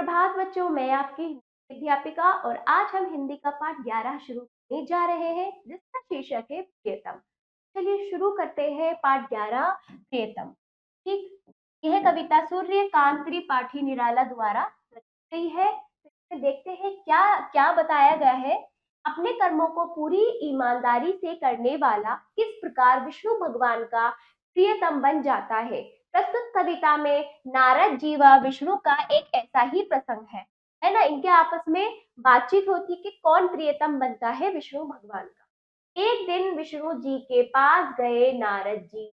सुप्रभात बच्चों, मैं आपकी अध्यापिका और आज हम हिंदी का पाठ 11 शुरू करने जा रहे हैं जिसका शीर्षक है प्रियतम। चलिए शुरू करते हैं पाठ 11 प्रियतम। ठीक, यह कविता सूर्यकांत त्रिपाठी निराला द्वारा रची गई है। तो देखते हैं क्या क्या बताया गया है। अपने कर्मों को पूरी ईमानदारी से करने वाला किस प्रकार विष्णु भगवान का प्रियतम बन जाता है। प्रस्तुत कविता में नारद जी व विष्णु का एक ऐसा ही प्रसंग है ना। इनके आपस में बातचीत होती है कि कौन प्रियतम बनता है विष्णु भगवान का। एक दिन विष्णु जी के पास गए नारद जी,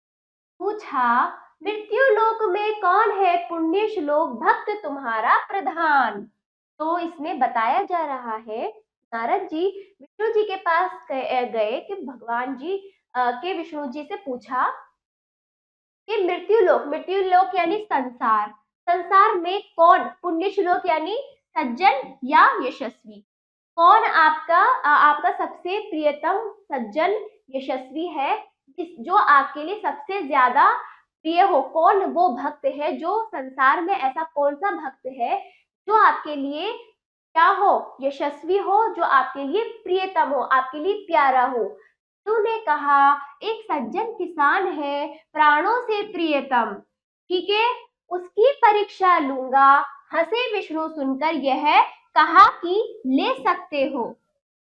पूछा, मृत्यु लोक में कौन है पुण्य श्लोक भक्त तुम्हारा प्रधान। तो इसमें बताया जा रहा है नारद जी विष्णु जी के पास गए कि भगवान जी के विष्णु जी से पूछा कि मृत्यु लोक यानी संसार, संसार में कौन पुण्य श्लोक यानी सज्जन या यशस्वी, कौन आपका सबसे प्रियतम सज्जन यशस्वी है, जो आपके लिए सबसे ज्यादा प्रिय हो। कौन वो भक्त है, जो संसार में ऐसा कौन सा भक्त है जो आपके लिए क्या हो, यशस्वी हो, जो आपके लिए प्रियतम हो, आपके लिए प्यारा हो। ने कहा, एक सज्जन किसान है प्राणों से प्रियतम, ठीक है, उसकी परीक्षा लूंगा। हंसे विष्णु सुनकर यह कहा कि ले सकते हो।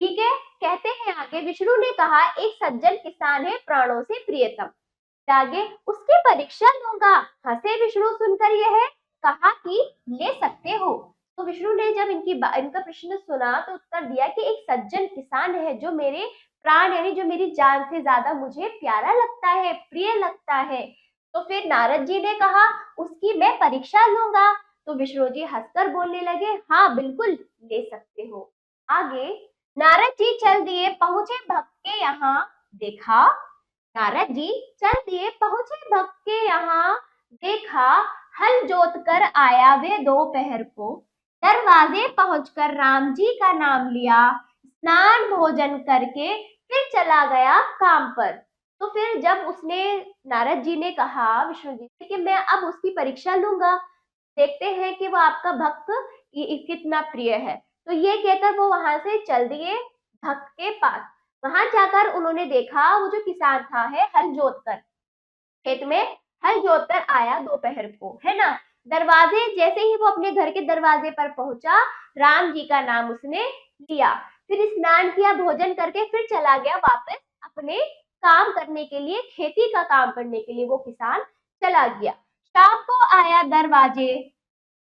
ठीक है, कहते हैं आगे, विष्णु ने कहा एक सज्जन किसान है प्राणों से प्रियतम, आगे उसकी परीक्षा लूंगा। हंसे विष्णु सुनकर यह कहा कि ले सकते हो। तो विष्णु ने जब इनका प्रश्न सुना तो उत्तर दिया कि एक सज्जन किसान है जो मेरे प्राण यानी जो मेरी जान से ज्यादा मुझे प्यारा लगता है, प्रिय लगता है। तो फिर नारद जी ने कहा उसकी मैं परीक्षा लूंगा। तो विष्णु जी हंसकर बोलने लगे, हाँ बिल्कुल ले सकते हो। आगे नारद जी चल दिए, पहुंचे भक्त के यहाँ, देखा, नारद जी चल दिए पहुंचे भक्त के यहाँ, देखा, हल जोत कर आया वे दोपहर को। दरवाजे पहुंचकर राम जी का नाम लिया, स्नान भोजन करके फिर चला गया काम पर। तो फिर जब उसने नारद जी ने कहा विष्णु जी से कि मैं अब उसकी परीक्षा लूंगा, देखते हैं कि वो आपका भक्त कितना प्रिय है। तो ये कहकर वो वहां से चल दिए भक्त के पास। वहां जाकर उन्होंने देखा वो जो किसान था है हल जोत कर, खेत में हल जोत कर आया दोपहर को, है ना। दरवाजे जैसे ही वो अपने घर के दरवाजे पर पहुंचा, राम जी का नाम उसने लिया, फिर स्नान किया, भोजन करके फिर चला गया वापस अपने काम करने के लिए, खेती का काम करने के लिए वो किसान चला गया। शाम को आया दरवाजे,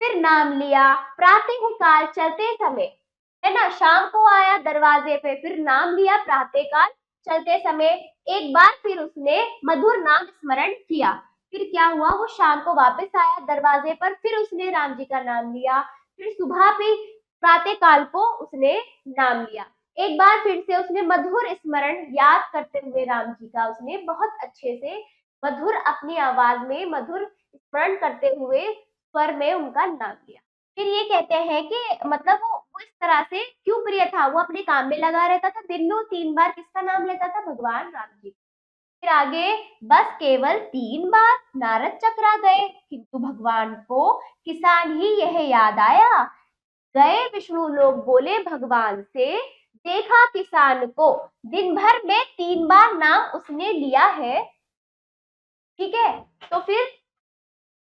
फिर नाम लिया, प्रातः काल चलते समय, है ना, शाम को आया दरवाजे पे, फिर नाम लिया प्रातः काल चलते समय। एक बार फिर उसने मधुर नाम स्मरण किया, फिर क्या हुआ, वो शाम को वापस आया दरवाजे पर, फिर उसने राम जी का नाम लिया, फिर सुबह भी प्रातः काल को उसने नाम लिया। एक बार फिर से उसने मधुर स्मरण याद करते हुए राम जी का उसने बहुत अच्छे से मधुर अपनी आवाज में मधुर स्मरण करते हुए स्वर में उनका नाम लिया। फिर ये कहते हैं कि मतलब वो इस तरह से क्यों प्रिय था, वो अपने काम में लगा रहता था, दिन में 3 बार किसका नाम लेता था, भगवान राम जी। फिर आगे, बस केवल 3 बार नारद चकरा गए, किंतु भगवान को किसान ही यह याद आया। गए विष्णु लोग बोले भगवान से, देखा किसान को दिन भर में 3 बार नाम उसने लिया है। ठीक है, तो फिर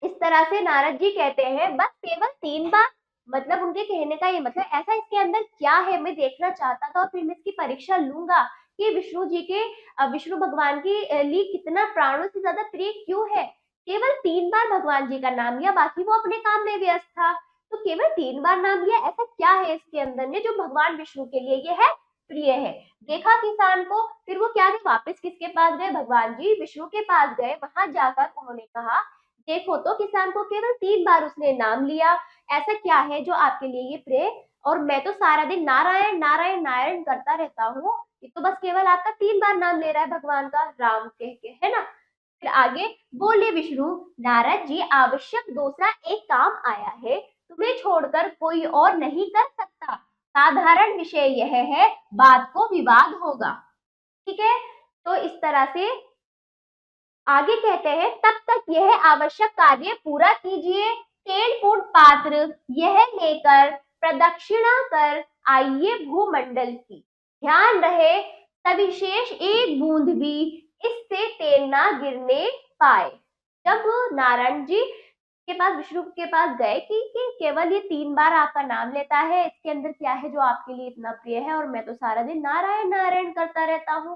इस तरह से नारद जी कहते हैं बस केवल 3 बार, मतलब उनके कहने का ये मतलब ऐसा इसके अंदर क्या है मैं देखना चाहता था और फिर मैं इसकी परीक्षा लूंगा कि विष्णु जी के विष्णु भगवान की लिए कितना प्राणों से ज्यादा प्रिय क्यों है। केवल 3 बार भगवान जी का नाम लिया, बाकी वो अपने काम में व्यस्त था, तो केवल 3 बार नाम लिया, ऐसा क्या है इसके अंदर में जो भगवान विष्णु के लिए ये है प्रिय है। देखा किसान को, फिर वो क्या गए, वापस किसके पास गए, भगवान जी विष्णु के पास गए। वहां जाकर उन्होंने कहा, देखो तो किसान को केवल 3 बार उसने नाम लिया, ऐसा क्या है जो आपके लिए ये प्रिय, और मैं तो सारा दिन नारायण नारायण नारायण करता रहता हूँ, ये तो बस केवल आपका 3 बार नाम ले रहा है भगवान का राम कह के, है ना। फिर आगे बोले विष्णु, नारद जी आवश्यक दूसरा एक काम आया है, तुम्हें छोड़कर कोई और नहीं कर सकता, साधारण विषय यह है, बात को विवाद होगा। ठीक है, तो इस तरह से आगे कहते हैं, तब तक यह आवश्यक कार्य पूरा कीजिए, तेलपूर्ण पात्र यह लेकर प्रदक्षिणा कर आइए भूमंडल की, ध्यान रहे सविशेष एक बूंद भी इससे तेल ना गिरने पाए। जब नारायण जी के पास, विष्णु के पास गए कि केवल ये 3 बार आपका नाम लेता है, इसके अंदर क्या है जो आपके लिए इतना प्रिय है, और मैं तो सारा दिन नारायण नारायण करता रहता हूँ।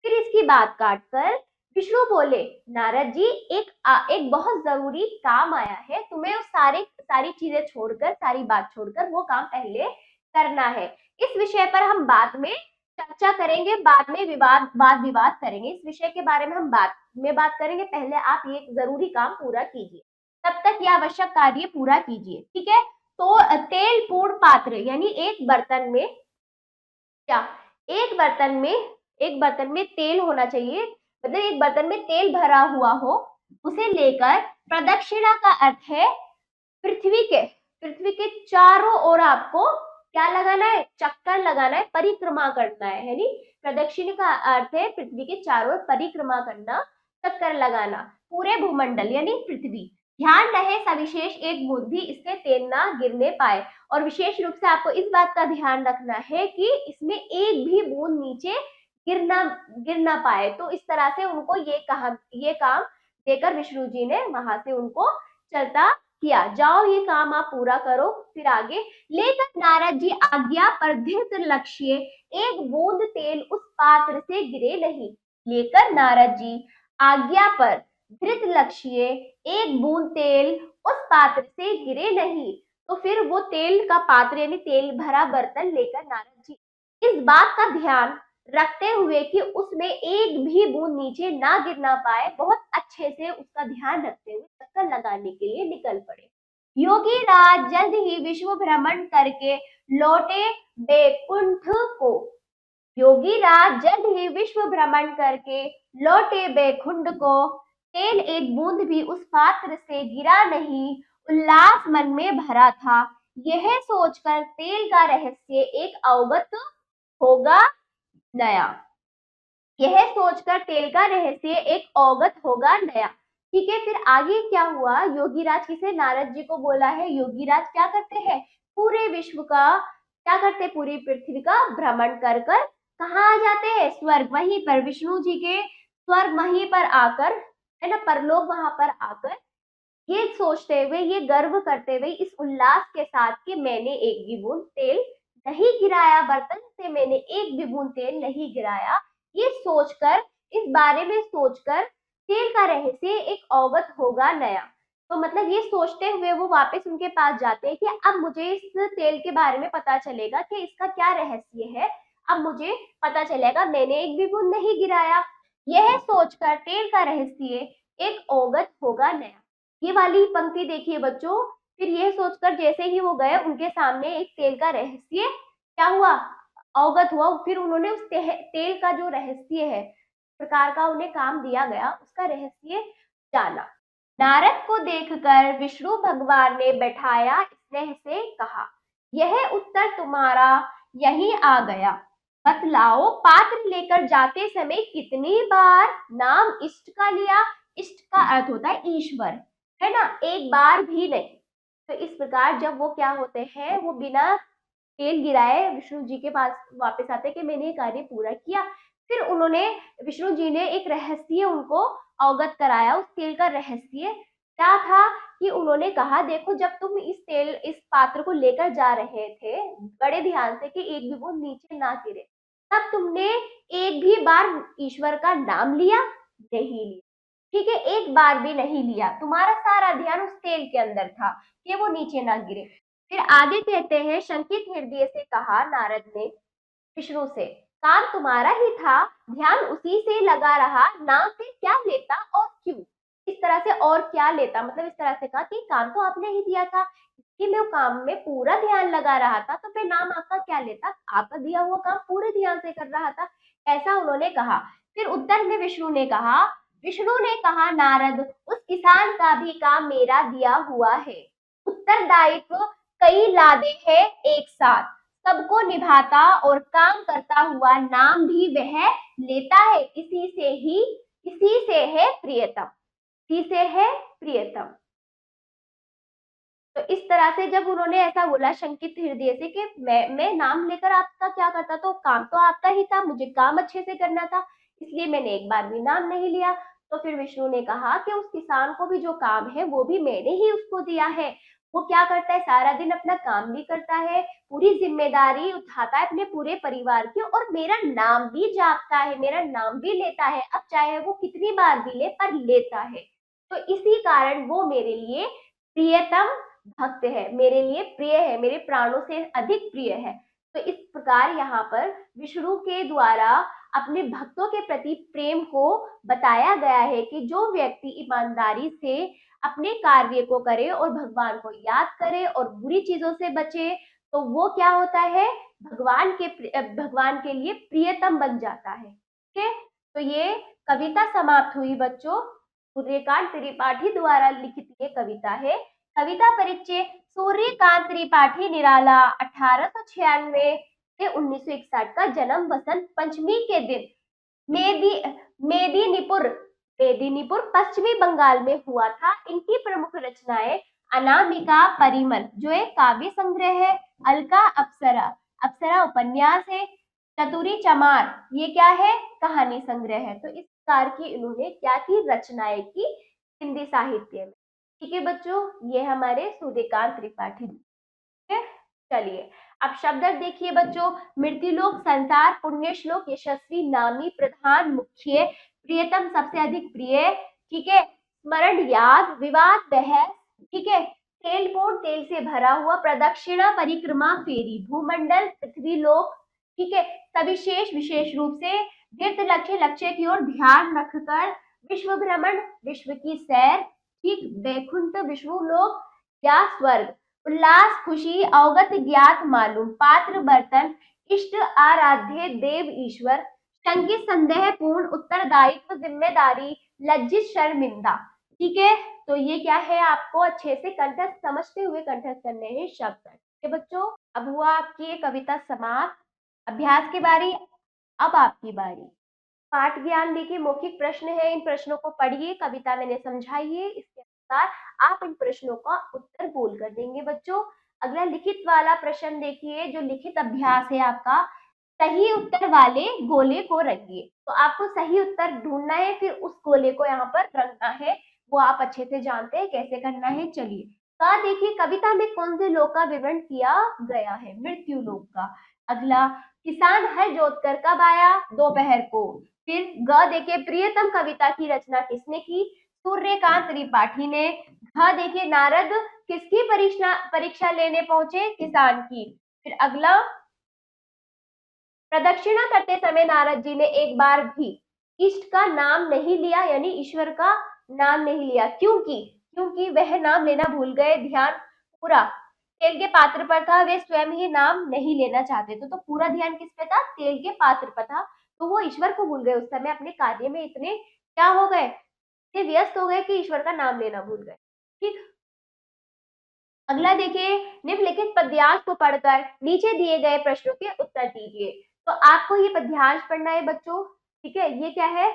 फिर इसकी बात काट कर विष्णु बोले, नारद जी एक बहुत जरूरी काम आया है, तुम्हें उस सारी चीजें छोड़कर, सारी बात छोड़कर वो काम पहले करना है। इस विषय पर हम बाद में चर्चा करेंगे, बाद में वाद विवाद करेंगे, इस विषय के बारे में हम बाद में बात करेंगे। पहले आप ये जरूरी काम पूरा कीजिए, तब तक यह आवश्यक कार्य पूरा कीजिए, ठीक है। तो तेल पूर्ण पात्र यानी एक बर्तन में क्या, एक बर्तन में तेल होना चाहिए, मतलब एक बर्तन में तेल भरा हुआ हो, उसे लेकर प्रदक्षिणा का अर्थ है पृथ्वी के चारों ओर आपको क्या लगाना है, चक्कर लगाना है, परिक्रमा करना है नी। प्रदक्षिणा का अर्थ है पृथ्वी के चारों ओर परिक्रमा करना, चक्कर लगाना, पूरे भूमंडल यानी पृथ्वी। ध्यान रहे सविशेष एक बूंद भी इससे तेल ना गिरने पाए, और विशेष रूप से आपको इस बात का ध्यान रखना है कि इसमें एक भी बूंद नीचे गिर ना पाए। तो इस तरह से उनको ये काम देकर विष्णु जी ने वहां से उनको चलता किया, जाओ ये काम आप पूरा करो। फिर आगे, लेकर नारद जी आज्ञा पर धृत लक्ष्य एक बूंद तेल उस पात्र से गिरे नहीं। लेकर नारद जी आज्ञा पर धृत लक्ष्य एक बूंद तेल उस पात्र से गिरे नहीं। तो फिर वो तेल का पात्र यानी तेल भरा बर्तन लेकर नारद जी इस बात का ध्यान रखते हुए कि उसमें एक भी बूंद नीचे ना गिरना पाए, बहुत अच्छे से उसका ध्यान रखते हुए चक्कर लगाने के लिए निकल पड़े। योगी राज जल्द ही विश्व भ्रमण करके लौटे बैकुंठ को। योगी राज जल्द ही विश्व भ्रमण करके लौटे बैकुंठ को। तेल एक बूंद भी उस पात्र से गिरा नहीं, उल्लास मन में भरा था। यह सोचकर तेल का रहस्य एक अवगत होगा नया। यह सोचकर तेल का रहस्य एक अवगत होगा नया। ठीक है, फिर आगे क्या हुआ, योगीराज किसे, नारद जी को बोला है। योगीराज क्या करते हैं, पूरे विश्व का क्या करते, पूरी पृथ्वी का भ्रमण कर कर कहाँ आ जाते हैं, स्वर्ग, वहीं पर विष्णु जी के स्वर्ग वहीं पर आकर, है ना, परलोक वहां पर आकर ये सोचते हुए, ये गर्व करते हुए, इस उल्लास के साथ कि मैंने एक भी बूंद तेल नहीं गिराया, बर्तन से मैंने एक भी बूंद तेल नहीं गिराया, ये सोचकर, इस बारे में सोचकर तेल का रहस्य एक अवगत होगा नया। तो मतलब ये सोचते हुए वो वापस उनके पास जाते हैं कि अब मुझे इस तेल के बारे में पता चलेगा कि इसका क्या रहस्य है, अब मुझे पता चलेगा, मैंने एक भी बूंद नहीं गिराया। यह सोचकर तेल का रहस्य एक अवगत होगा नया। ये वाली पंक्ति देखिए बच्चों, फिर यह सोचकर जैसे ही वो गए, उनके सामने एक तेल का रहस्य क्या हुआ, अवगत हुआ। फिर उन्होंने उस तेल का जो रहस्य है, प्रकार का उन्हें काम दिया गया, उसका रहस्य जाना। नारद को देखकर विष्णु भगवान ने बैठाया स्नेह से कहा, यह उत्तर तुम्हारा यहीं आ गया। बतलाओ पात्र लेकर जाते समय कितनी बार नाम इष्ट का लिया। इष्ट का अर्थ होता है ईश्वर, है ना, एक बार भी नहीं। तो इस प्रकार जब वो क्या होते हैं, वो बिना तेल गिराए विष्णु जी के पास वापस आते कि मैंने ये कार्य पूरा किया। फिर उन्होंने, विष्णु जी ने एक रहस्य उनको अवगत कराया। उस तेल का रहस्य क्या था कि उन्होंने कहा, देखो जब तुम इस पात्र को लेकर जा रहे थे बड़े ध्यान से कि एक भी बूंद नीचे ना गिरे, तब तुमने एक भी बार ईश्वर का नाम लिया नहीं लिया, ठीक है, एक बार भी नहीं लिया। तुम्हारा सारा ध्यान उस तेल के अंदर था कि वो नीचे ना गिरे। फिर आगे कहते हैं, शंकित हृदय से कहा नारद ने विष्णु से, काम तुम्हारा ही था, ध्यान उसी से लगा रहा, नाम फिर क्या लेता और क्यों। इस तरह से और क्या लेता, मतलब इस तरह से कहा कि काम तो आपने ही दिया था, कि मैं काम में पूरा ध्यान लगा रहा था, तो फिर नाम आपका क्या लेता, आपका दिया हुआ काम पूरे ध्यान से कर रहा था, ऐसा उन्होंने कहा। फिर उत्तर में विष्णु ने कहा नारद, उस किसान का भी काम मेरा दिया हुआ है, उत्तरदायित्व कई लादे हैं एक साथ, सबको निभाता और काम करता हुआ नाम भी वह लेता है, इसी से है प्रियतम, इसी से है प्रियतम। तो इस तरह से जब उन्होंने ऐसा बोला शंकित हृदय से कि मैं नाम लेकर आपका क्या करता, तो काम तो आपका ही था, मुझे काम अच्छे से करना था, इसलिए मैंने एक बार भी नाम नहीं लिया। तो फिर विष्णु ने कहा कि उस किसान को भी जो काम है वो भी मैंने ही उसको दिया है। वो क्या करता है, सारा दिन अपना काम भी करता है, पूरी जिम्मेदारी उठाता है अपने पूरे परिवार की, और मेरा नाम भी जापता है, मेरा नाम भी लेता है, अब चाहे वो कितनी बार भी ले पर लेता है। तो इसी कारण वो मेरे लिए प्रियतम भक्त है, मेरे लिए प्रिय है, मेरे प्राणों से अधिक प्रिय है। तो इस प्रकार यहाँ पर विष्णु के द्वारा अपने भक्तों के प्रति प्रेम को बताया गया है कि जो व्यक्ति ईमानदारी से अपने कार्य को करे और भगवान को याद करे और बुरी चीजों से बचे, तो वो क्या होता है, भगवान के लिए प्रियतम बन जाता है। ठीक है, तो ये कविता समाप्त हुई बच्चों। सूर्यकांत त्रिपाठी द्वारा लिखित ये कविता है। कविता परिचय: सूर्यकांत त्रिपाठी निराला 1896 से 1961 का जन्म वसंत पंचमी के दिन मेदी मेदिनीपुर मेदिनीपुर पश्चिमी बंगाल में हुआ था। इनकी प्रमुख रचनाएं अनामिका परिमल जो एक काव्य संग्रह है, अलका अप्सरा अप्सरा उपन्यास है, चतुरी चमार ये क्या है, कहानी संग्रह है। तो इस प्रकार की इन्होंने क्या की, रचनाएं की हिंदी साहित्य में। ठीक है बच्चों, ये हमारे सूर्यकांत त्रिपाठी। ठीक है, चलिए अब शब्द देखिए बच्चों। मृत्युलोक, संसार, पुण्य श्लोक, यशस्वी, नामी, प्रधान, मुख्य, प्रियतम, सबसे अधिक प्रिय। ठीक है, स्मरण, याद, विवाद, बहस। ठीक है, तेलपूर्ण, तेल से भरा हुआ, प्रदक्षिणा, परिक्रमा, फेरी, भूमंडल, पृथ्वी लोक। ठीक है, सविशेष, विशेष रूप से, दीर्घ लक्ष्य, लक्ष्य की ओर ध्यान रखकर, विश्व भ्रमण, विश्व की सैर। ठीक, वैकुंठ, विष्णु लोक या स्वर्ग, उल्लास, खुशी, अवगत, ज्ञात, मालूम, पात्र, बर्तन, इष्ट, आराध्य, देव, ईश्वर, शंकित, संदेह पूर्ण, उत्तरदायित्व, जिम्मेदारी, लज्जित, शर्मिंदा। ठीक है, तो ये क्या है, आपको अच्छे से कंठस्थ समझते हुए कंठस्थ करने हैं शब्द। ठीक है बच्चों, अब हुआ आपकी ये कविता समाप्त। अभ्यास की बारी, अब आपकी बारी। पाठ ज्ञान देखिए, मौखिक प्रश्न है, इन प्रश्नों को पढ़िए, कविता मैंने समझाई है, इसके अनुसार आप इन प्रश्नों का उत्तर बोल कर देंगे बच्चों। अगला लिखित वाला प्रश्न देखिए, जो लिखित अभ्यास है आपका, सही उत्तर वाले गोले को रंगिए। तो आपको सही उत्तर ढूंढना है, फिर उस गोले को यहाँ पर रंगना है, वो आप अच्छे से जानते हैं कैसे करना है। चलिए, का देखिए, कविता में कौन से लोक का विवरण किया गया है, मृत्यु लोक का। अगला, किसान हल जोतकर कब आया, दोपहर को। फिर ग देखिए, प्रियतम कविता की रचना किसने की, सूर्यकांत त्रिपाठी ने। घ देखिए, नारद किसकी परीक्षा लेने पहुंचे, किसान की। फिर अगला, प्रदक्षिणा करते समय नारद जी ने एक बार भी इष्ट का नाम नहीं लिया, यानी ईश्वर का नाम नहीं लिया, क्योंकि क्योंकि वह नाम लेना भूल गए, ध्यान पूरा तेल के पात्र पर था, वे स्वयं ही नाम नहीं लेना चाहते थे। तो पूरा ध्यान किस पे था, तेल के पात्र पर था। तो वो ईश्वर को भूल गए, उस समय अपने कार्य में इतने क्या हो गए, इतने व्यस्त हो गए कि ईश्वर का नाम लेना भूल गए। ठीक, अगला देखिए, निम्नलिखित पद्यांश को पढ़कर नीचे दिए गए प्रश्नों के उत्तर दीजिए। तो आपको ये पद्यांश पढ़ना है बच्चों। ठीक है, ये क्या है,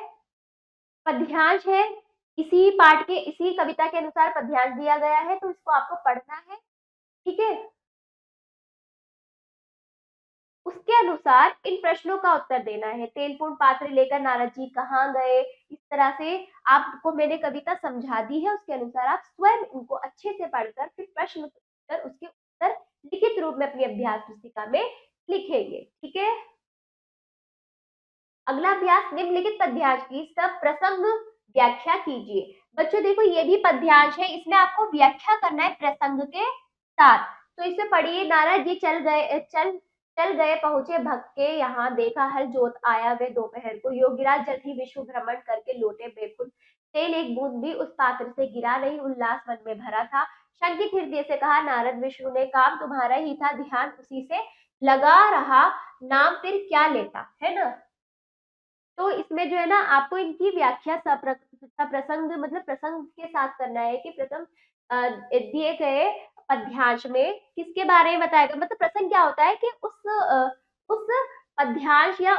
पद्यांश है, इसी पाठ के इसी कविता के अनुसार पद्यांश दिया गया है, तो इसको आपको पढ़ना है। ठीक है, उसके अनुसार इन प्रश्नों का उत्तर देना है। तेलपूर्ण पात्र लेकर नारद जी कहाँ गए, इस तरह से आपको मैंने कविता समझा दी है, उसके अनुसार आप स्वयं इनको अच्छे से पढ़कर फिर प्रश्न कर उसके उत्तर लिखित रूप में अपनी अभ्यास पुस्तिका में लिखेंगे। ठीक है, अगला अभ्यास, निम्नलिखित पद्यांश की सब प्रसंग व्याख्या कीजिए। बच्चों देखो, ये भी पद्यांश है, इसमें आपको व्याख्या करना है प्रसंग के साथ। तो इसे पढ़िए, नारद जी चल गए पहुंचे भक्त के यहाँ, देखा हल जोत आया वे दोपहर को, योगीराज जल्द ही विश्व भ्रमण करके लौटे बेखुद, तेल एक बूंद भी उस पात्र से गिरा नहीं, उल्लास मन में भरा था, शंकित हृदय से कहा नारद विष्णु ने, काम तुम्हारा ही था, ध्यान उसी से लगा रहा, नाम फिर क्या लेता, है ना। तो इसमें जो है ना, आपको इनकी व्याख्या सप्रसंग मतलब प्रसंग के साथ करना है कि प्रथम दिए गए पद्यांश में किसके बारे में बताया गया, मतलब प्रसंग क्या होता है कि उस पद्यांश या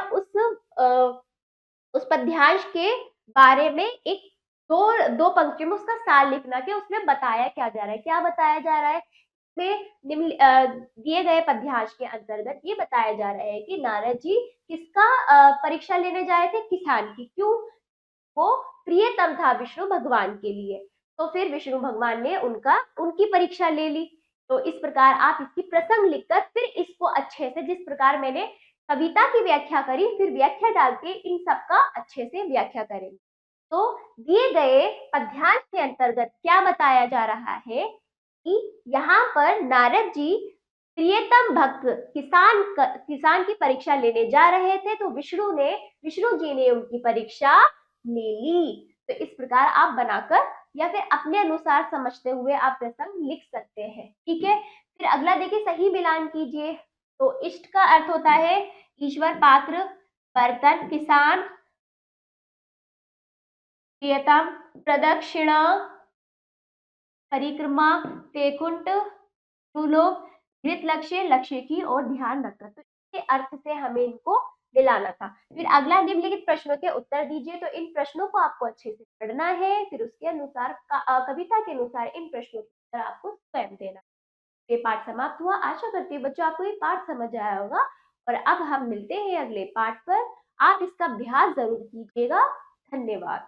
उस पद्यांश के बारे में एक दो पंक्तियों में उसका सार लिखना कि उसमें बताया क्या जा रहा है। क्या बताया जा रहा है में निम्न दिए गए पद्यांश के अंतर्गत ये बताया जा रहा है कि नारद जी किसका परीक्षा लेने जा रहे थे, किसान की। क्यों? वो प्रियतम था विष्णु भगवान के लिए, तो फिर विष्णु भगवान ने उनकी परीक्षा ले ली। तो इस प्रकार आप इसकी प्रसंग लिखकर फिर इसको अच्छे से, जिस प्रकार मैंने कविता की व्याख्या करी, फिर व्याख्या डाल के इन सबका अच्छे से व्याख्या करेंगे। तो दिए गए पद्यांश के अंतर्गत क्या बताया जा रहा है कि यहाँ पर नारद जी प्रियतम भक्त किसान की परीक्षा लेने जा रहे थे, तो विष्णु जी ने उनकी परीक्षा ले ली। तो इस प्रकार आप बनाकर या फिर अपने अनुसार समझते हुए आप प्रसंग लिख सकते हैं। ठीक है, फिर अगला देखिए, सही मिलान कीजिए। तो इष्ट का अर्थ होता है ईश्वर, पात्र, बर्तन, किसान, प्रियतम, प्रदक्षिणा, परिक्रमा, वैकुंठ, भूलोक, कृत लक्ष्य, लक्ष्य की ओर ध्यान रखकर। तो इसके अर्थ से हमें इनको मिलाना था। फिर अगला निम्नलिखित प्रश्नों के उत्तर दीजिए। तो इन प्रश्नों को आपको अच्छे से पढ़ना है, फिर उसके अनुसार कविता के अनुसार इन प्रश्नों के उत्तर आपको स्वयं देना। ये पाठ समाप्त हुआ। आशा करती हूँ बच्चों आपको ये पाठ समझ आया होगा। और अब हम मिलते हैं अगले पाठ पर। आप इसका अभ्यास जरूर कीजिएगा। धन्यवाद।